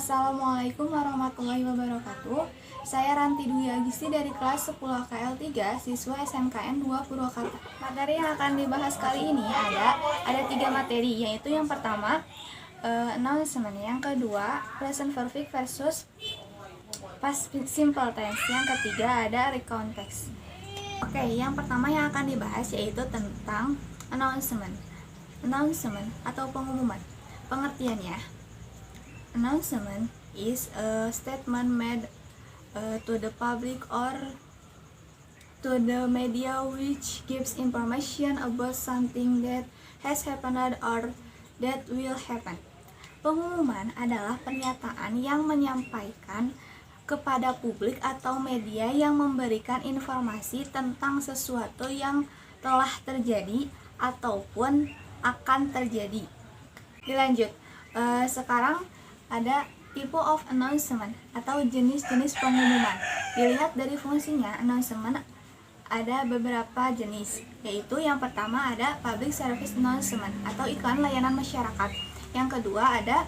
Assalamualaikum warahmatullahi wabarakatuh. Saya Ranti Dwi Agisti dari kelas 10 KL 3, siswa SMKN 2 Purwakarta. Materi yang akan dibahas kali ini ada 3 materi, yaitu yang pertama announcement, yang kedua present perfect versus past simple tense, yang ketiga ada recount text. Oke, yang pertama yang akan dibahas yaitu tentang announcement. Announcement atau pengumuman. Pengertiannya, announcement is a statement made to the public or to the media which gives information about something that has happened or that will happen. Pengumuman adalah pernyataan yang menyampaikan kepada publik atau media yang memberikan informasi tentang sesuatu yang telah terjadi ataupun akan terjadi. Dilanjut, sekarang ada type of announcement atau jenis-jenis pengumuman. Dilihat dari fungsinya, announcement ada beberapa jenis, yaitu yang pertama ada public service announcement atau iklan layanan masyarakat. Yang kedua ada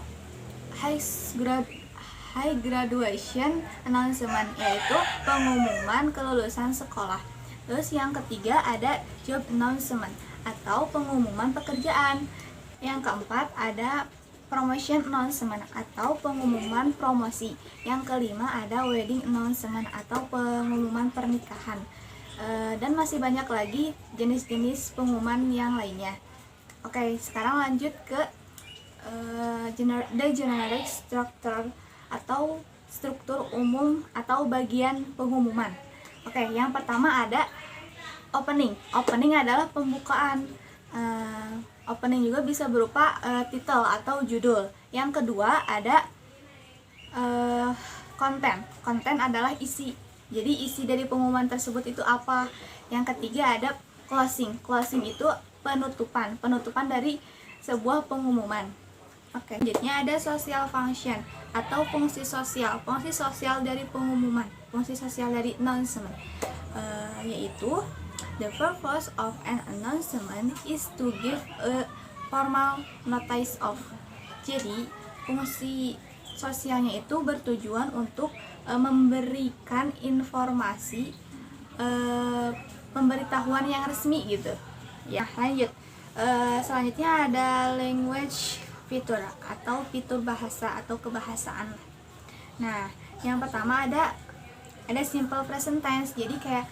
high graduation announcement, yaitu pengumuman kelulusan sekolah. Terus yang ketiga ada job announcement atau pengumuman pekerjaan. Yang keempat ada promotion announcement atau pengumuman promosi. Yang kelima ada wedding announcement atau pengumuman pernikahan. Dan masih banyak lagi jenis-jenis pengumuman yang lainnya. Oke, sekarang lanjut ke the generic structure atau struktur umum atau bagian pengumuman. Oke, yang pertama ada opening. Opening adalah pembukaan. Opening juga bisa berupa title atau judul. Yang kedua ada konten. Konten adalah isi. Jadi isi dari pengumuman tersebut itu apa? Yang ketiga ada closing. Closing itu penutupan. Penutupan dari sebuah pengumuman. Oke, selanjutnya ada social function atau fungsi sosial. Fungsi sosial dari pengumuman. Fungsi sosial dari announcement, yaitu the purpose of an announcement is to give a formal notice of. Jadi, fungsi sosialnya itu bertujuan untuk memberikan informasi, pemberitahuan yang resmi gitu. Ya, lanjut. Selanjutnya ada language fitur atau fitur bahasa atau kebahasaan. Nah, yang pertama ada simple present tense. Jadi kayak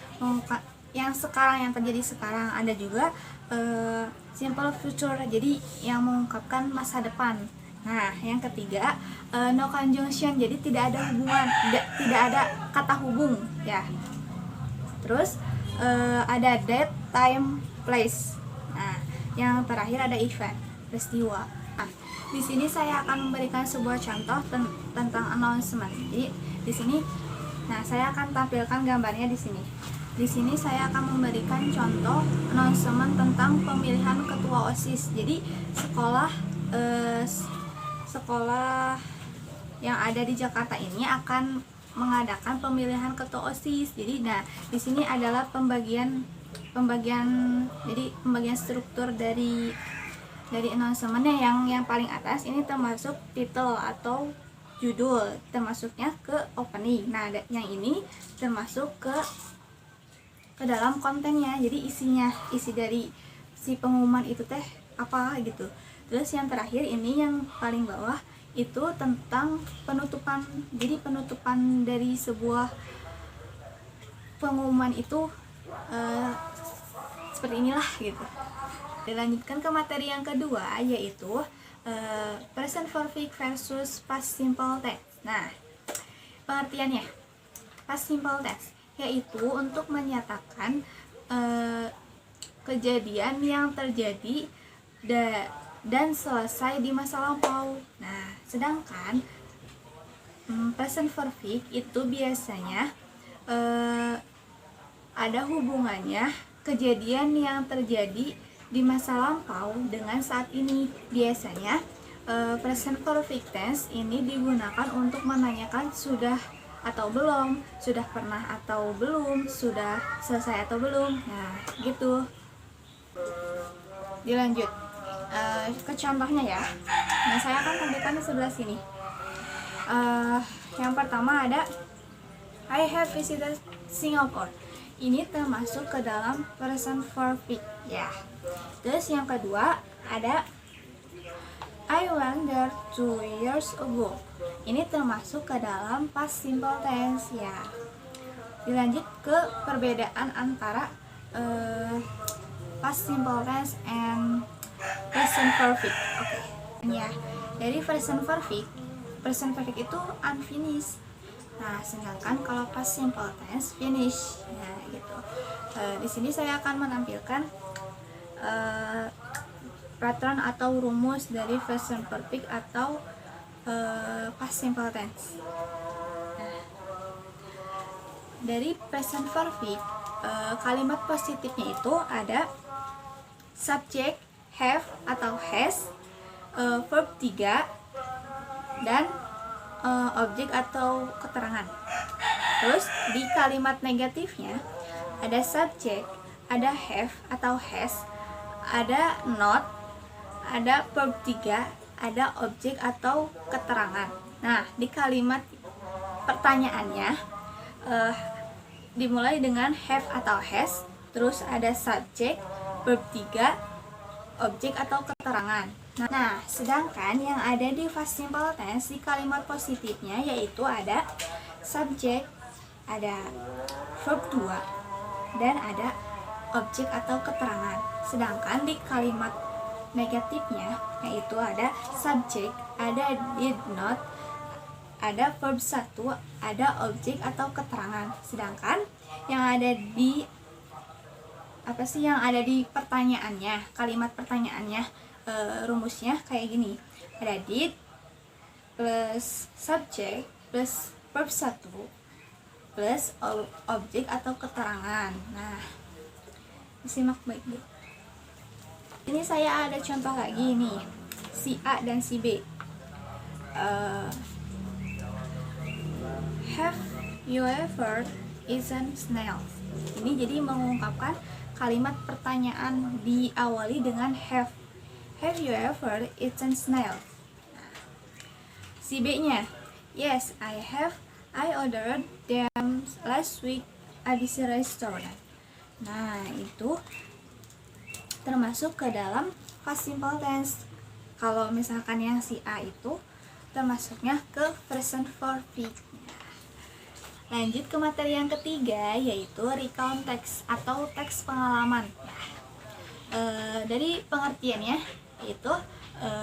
yang sekarang, yang terjadi sekarang. Ada juga simple future, jadi yang mengungkapkan masa depan. Nah, yang ketiga no conjunction, jadi tidak ada hubungan, tidak ada kata hubung ya. Terus ada date, time, place. Nah, yang terakhir ada event, peristiwa. Nah, di sini saya akan memberikan sebuah contoh tentang announcement. Jadi di sini, nah saya akan tampilkan gambarnya di sini. Di sini saya akan memberikan contoh announcement tentang pemilihan ketua OSIS. Jadi sekolah yang ada di Jakarta ini akan mengadakan pemilihan ketua OSIS. Jadi nah, di sini adalah pembagian struktur dari announcementnya. Yang paling atas ini termasuk title atau judul, termasuknya ke opening. Nah, yang ini termasuk ke dalam kontennya, jadi isi dari si pengumuman itu teh apa gitu. Terus yang terakhir ini yang paling bawah itu tentang penutupan. Jadi penutupan dari sebuah pengumuman itu seperti inilah gitu. Dilanjutkan ke materi yang kedua, yaitu present perfect versus past simple tense. Nah, pengertiannya, past simple tense yaitu untuk menyatakan kejadian yang terjadi dan selesai di masa lampau. Nah, sedangkan present perfect itu biasanya ada hubungannya kejadian yang terjadi di masa lampau dengan saat ini. Biasanya present perfect tense ini digunakan untuk menanyakan sudah atau belum, sudah pernah atau belum, sudah selesai atau belum. Nah, gitu. Dilanjut ke contohnya ya. Nah, saya akan tampilkan di sebelah sini. Yang pertama ada I have visited Singapore. Ini termasuk ke dalam present perfect ya. Terus yang kedua ada I went there 2 years ago. Ini termasuk ke dalam past simple tense ya. Dilanjut ke perbedaan antara past simple tense and present perfect. Oke. Ya, dari present perfect itu unfinished. Nah, sedangkan kalau past simple tense finish. Nah, gitu. Di sini saya akan menampilkan peraturan atau rumus dari present perfect atau past simple tense. Nah, dari present perfect kalimat positifnya itu ada subject, have atau has, verb 3 dan objek atau keterangan. Terus di kalimat negatifnya ada subject, ada have atau has, ada not, ada verb 3, ada objek atau keterangan. Nah, di kalimat pertanyaannya dimulai dengan have atau has, terus ada subject, verb 3, objek atau keterangan. Nah, sedangkan yang ada di past simple tense di kalimat positifnya yaitu ada subject, ada verb 2, dan ada objek atau keterangan. Sedangkan di kalimat negatifnya yaitu ada subject, ada did not, ada verb 1, ada objek atau keterangan. Sedangkan yang ada di pertanyaannya, kalimat pertanyaannya, rumusnya kayak gini. Ada did plus subject plus verb 1 plus objek atau keterangan. Nah, disimak baik-baik. Ini saya ada contoh lagi nih, si A dan si B. Have you ever eaten snails? Ini jadi mengungkapkan kalimat pertanyaan diawali dengan have. Have you ever eaten snails? Si B-nya, yes, I have. I ordered them last week at this restaurant. Nah, itu termasuk ke dalam past simple tense. Kalau misalkan yang si A itu termasuknya ke present perfect. Lanjut ke materi yang ketiga, yaitu recount text atau teks pengalaman. Dari pengertiannya, yaitu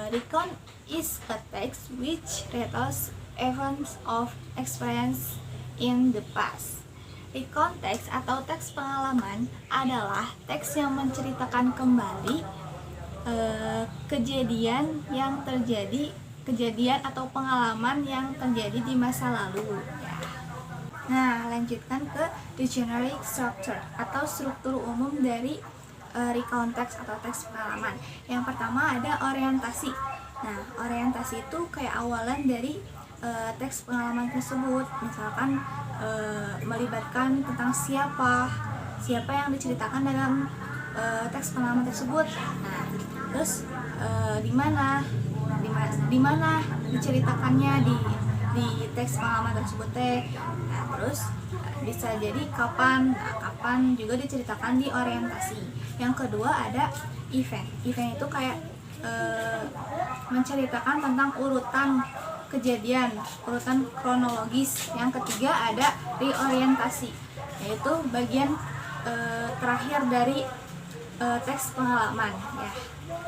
recount is a text which retells events of experience in the past. Recount text atau teks pengalaman adalah teks yang menceritakan kembali kejadian atau pengalaman yang terjadi di masa lalu. Nah, lanjutkan ke the generic structure atau struktur umum dari recount text atau teks pengalaman. Yang pertama ada orientasi. Nah, orientasi itu kayak awalan dari teks pengalaman tersebut. Misalkan melibatkan tentang siapa yang diceritakan dalam teks pengalaman tersebut. Nah, terus di mana diceritakannya di teks pengalaman tersebut teh. Nah, terus bisa jadi kapan juga diceritakan di orientasi. Yang kedua ada event itu kayak menceritakan tentang urutan kejadian, urutan kronologis. Yang ketiga ada reorientasi, yaitu bagian terakhir dari teks pengalaman ya,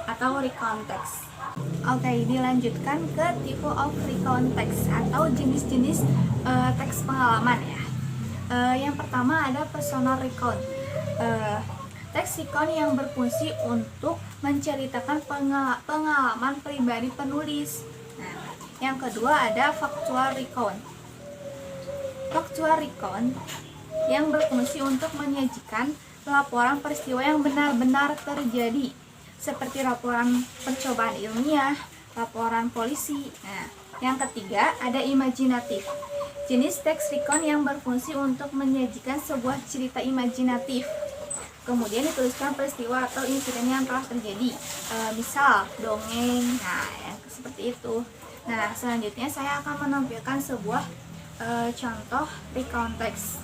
atau recount text. Oke, dilanjutkan ke tipe of recount text atau jenis-jenis teks pengalaman ya. Yang pertama ada personal recount. Teks recount yang berfungsi untuk menceritakan pengalaman pribadi penulis. Nah, yang kedua ada factual recount. Factual recount yang berfungsi untuk menyajikan laporan peristiwa yang benar-benar terjadi, seperti laporan percobaan ilmiah, laporan polisi. Nah, yang ketiga ada imajinatif. Jenis teks recount yang berfungsi untuk menyajikan sebuah cerita imajinatif, kemudian dituliskan peristiwa atau insiden yang telah terjadi, misal dongeng. Nah, yang seperti itu. Nah, selanjutnya saya akan menampilkan sebuah contoh recount text.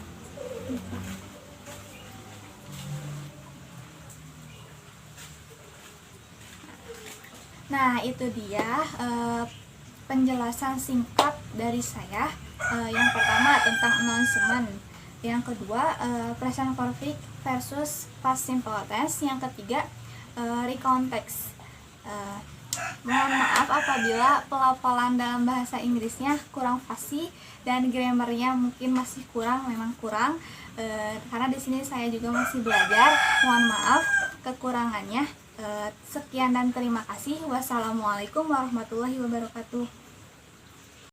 Nah, itu dia penjelasan singkat dari saya. Yang pertama tentang announcement, yang kedua present perfect versus past simple tense, yang ketiga recount text. Mohon maaf apabila pelafalan dalam bahasa Inggrisnya kurang fasih dan grammarnya mungkin masih kurang, memang kurang, karena di sini saya juga masih belajar. Mohon maaf kekurangannya. Sekian dan terima kasih. Wassalamualaikum warahmatullahi wabarakatuh.